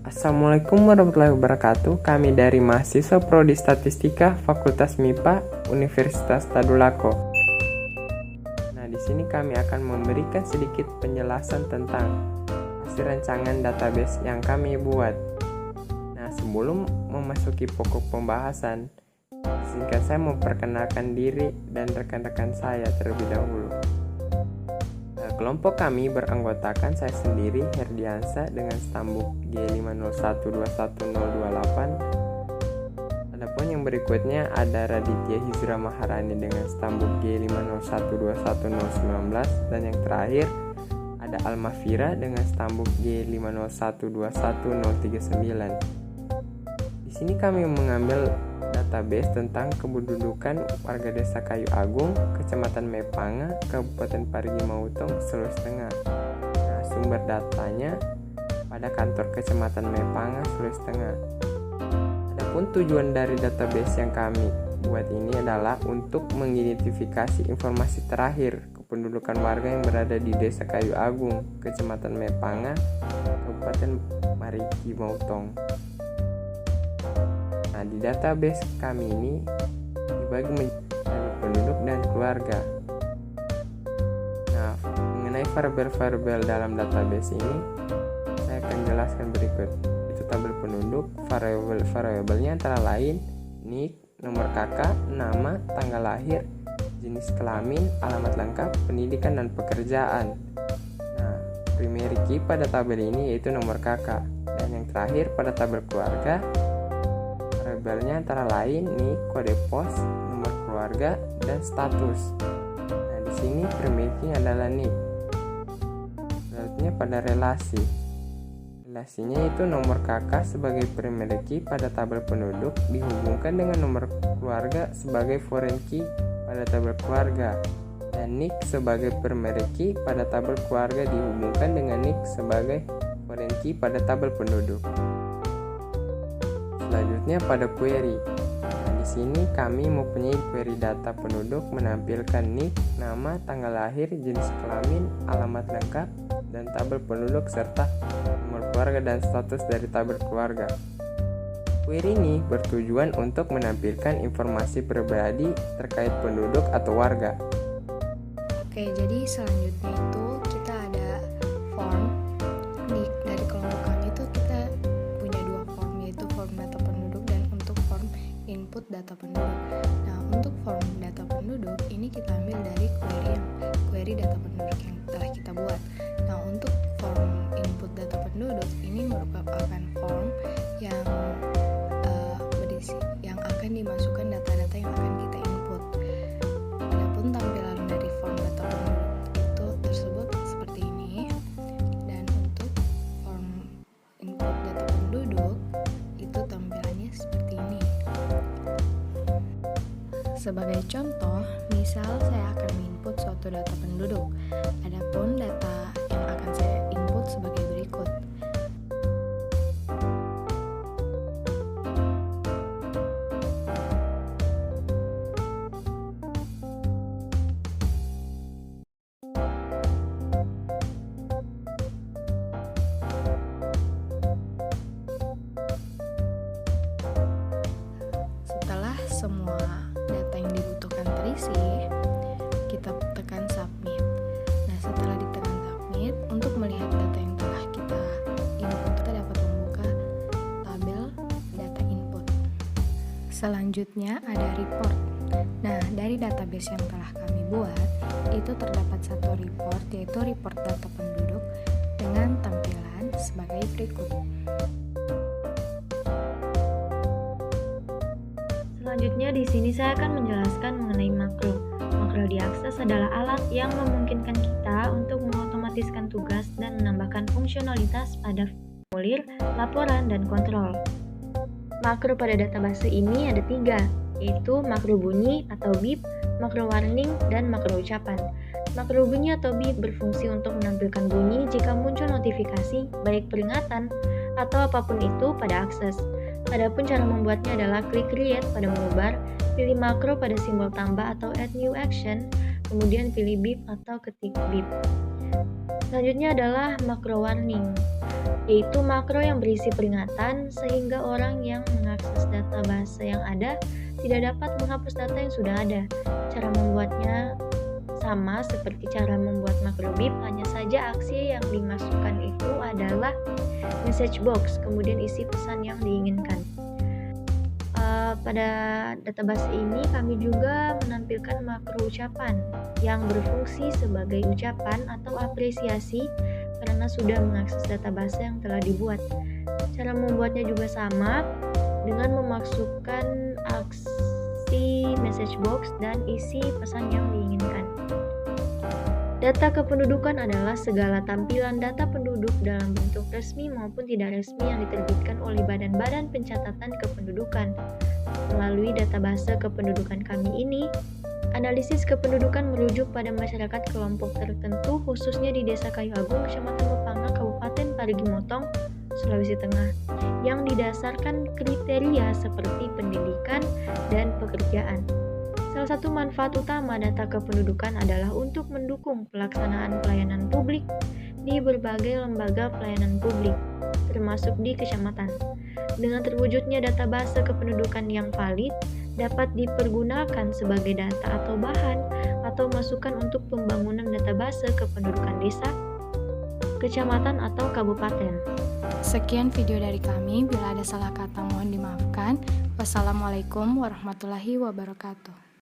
Assalamualaikum warahmatullahi wabarakatuh. Kami dari mahasiswa Prodi Statistika Fakultas MIPA Universitas Tadulako. Nah, di sini kami akan memberikan sedikit penjelasan tentang hasil rancangan database yang kami buat. Nah, sebelum memasuki pokok pembahasan, izinkan saya memperkenalkan diri dan rekan-rekan saya terlebih dahulu. Kelompok kami beranggotakan saya sendiri, Herdiansa, dengan stambuk G50121028. Adapun yang berikutnya ada Raditya Hizra Maharani dengan stambuk G50121019, dan yang terakhir ada Almafira dengan stambuk G50121039. Di sini kami mengambil database tentang kependudukan warga Desa Kayu Agung, Kecamatan Mepanga, Kabupaten Parigi Mutong, Sulawesi Tengah. Nah, sumber datanya pada kantor Kecamatan Mepanga, Sulawesi Tengah. Adapun tujuan dari database yang kami buat ini adalah untuk mengidentifikasi informasi terakhir kependudukan warga yang berada di Desa Kayu Agung, Kecamatan Mepanga, Kabupaten Parigi Mutong. Nah, di database kami ini dibagi menjadi penduduk dan keluarga. Nah, mengenai variabel-variabel dalam database ini, saya akan jelaskan berikut. Itu tabel penduduk, variabel-variabelnya antara lain NIK, nomor kakak, nama, tanggal lahir, jenis kelamin, alamat lengkap, pendidikan, dan pekerjaan. Nah, primary key pada tabel ini yaitu nomor kakak. Dan yang terakhir pada tabel keluarga, variabelnya antara lain NIK, kode pos, nomor keluarga, dan status. Nah, di sini primary key adalah NIK. Selanjutnya pada relasi. Relasinya itu nomor kakak sebagai primary key pada tabel penduduk dihubungkan dengan nomor keluarga sebagai foreign key pada tabel keluarga, dan NIK sebagai primary key pada tabel keluarga dihubungkan dengan NIK sebagai foreign key pada tabel penduduk. Selanjutnya pada query. Nah, di sini kami mempunyai query data penduduk menampilkan NIK, nama, tanggal lahir, jenis kelamin, alamat lengkap, dan tabel penduduk serta nomor keluarga dan status dari tabel keluarga. Query ini bertujuan untuk menampilkan informasi pribadi terkait penduduk atau warga. Oke, jadi selanjutnya itu kita ada form. Dari kelompok kami itu kita punya dua form, yaitu form data penduduk dan untuk form input data penduduk. Nah, untuk form data penduduk ini kita ambil dari query data penduduk yang telah kita buat. Nah, untuk form input data penduduk ini merupakan form yang berisi yang akan dimasukkan data-data yang akan kita input. Adapun tampilan dari form data penduduk itu tersebut seperti ini. Dan untuk form input data penduduk itu tampilannya seperti ini. Sebagai contoh, misal saya akan input suatu data penduduk. Adapun data yang akan saya input sebagai berikut. Setelah semua data yang dibutuhkan terisi, kita tekan submit. Nah, setelah ditekan submit, untuk melihat data yang telah kita input, kita dapat membuka tabel data input. Selanjutnya ada report. Nah, dari database yang telah kami buat, itu terdapat satu report, yaitu report data penduduk dengan tampilan sebagai berikut. Selanjutnya di sini saya akan menjelaskan mengenai makro. Makro diakses adalah alat yang memungkinkan kita untuk mengotomatiskan tugas dan menambahkan fungsionalitas pada formulir, laporan, dan kontrol. Makro pada database ini ada 3, yaitu makro bunyi atau beep, makro warning, dan makro ucapan. Makro bunyi atau beep berfungsi untuk menampilkan bunyi jika muncul notifikasi, baik peringatan atau apapun itu pada akses. Adapun cara membuatnya adalah klik create pada menu pilih makro pada simbol tambah atau add new action, kemudian pilih beep atau ketik beep. Selanjutnya adalah makro warning. yaitu makro yang berisi peringatan sehingga orang yang mengakses database yang ada tidak dapat menghapus data yang sudah ada. Cara membuatnya sama seperti cara membuat makro BIP, hanya saja aksi yang dimasukkan itu adalah message box, kemudian isi pesan yang diinginkan. Pada database ini kami juga menampilkan makro ucapan yang berfungsi sebagai ucapan atau apresiasi karena sudah mengakses database yang telah dibuat. Cara membuatnya juga sama dengan memasukkan aksi message box dan isi pesan yang diinginkan. Data kependudukan adalah segala tampilan data penduduk dalam bentuk resmi maupun tidak resmi yang diterbitkan oleh badan-badan pencatatan kependudukan. Melalui database kependudukan kami ini, analisis kependudukan merujuk pada masyarakat kelompok tertentu, khususnya di Desa Kayu Agung, Kecamatan Mepanga, Kabupaten Parigi Motong, Sulawesi Tengah, yang didasarkan kriteria seperti pendidikan dan pekerjaan. Salah satu manfaat utama data kependudukan adalah untuk mendukung pelaksanaan pelayanan publik di berbagai lembaga pelayanan publik, termasuk di kecamatan. Dengan terwujudnya database kependudukan yang valid, dapat dipergunakan sebagai data atau bahan atau masukan untuk pembangunan database kependudukan desa, kecamatan, atau kabupaten. Sekian video dari kami, bila ada salah kata mohon dimaafkan. Wassalamualaikum warahmatullahi wabarakatuh.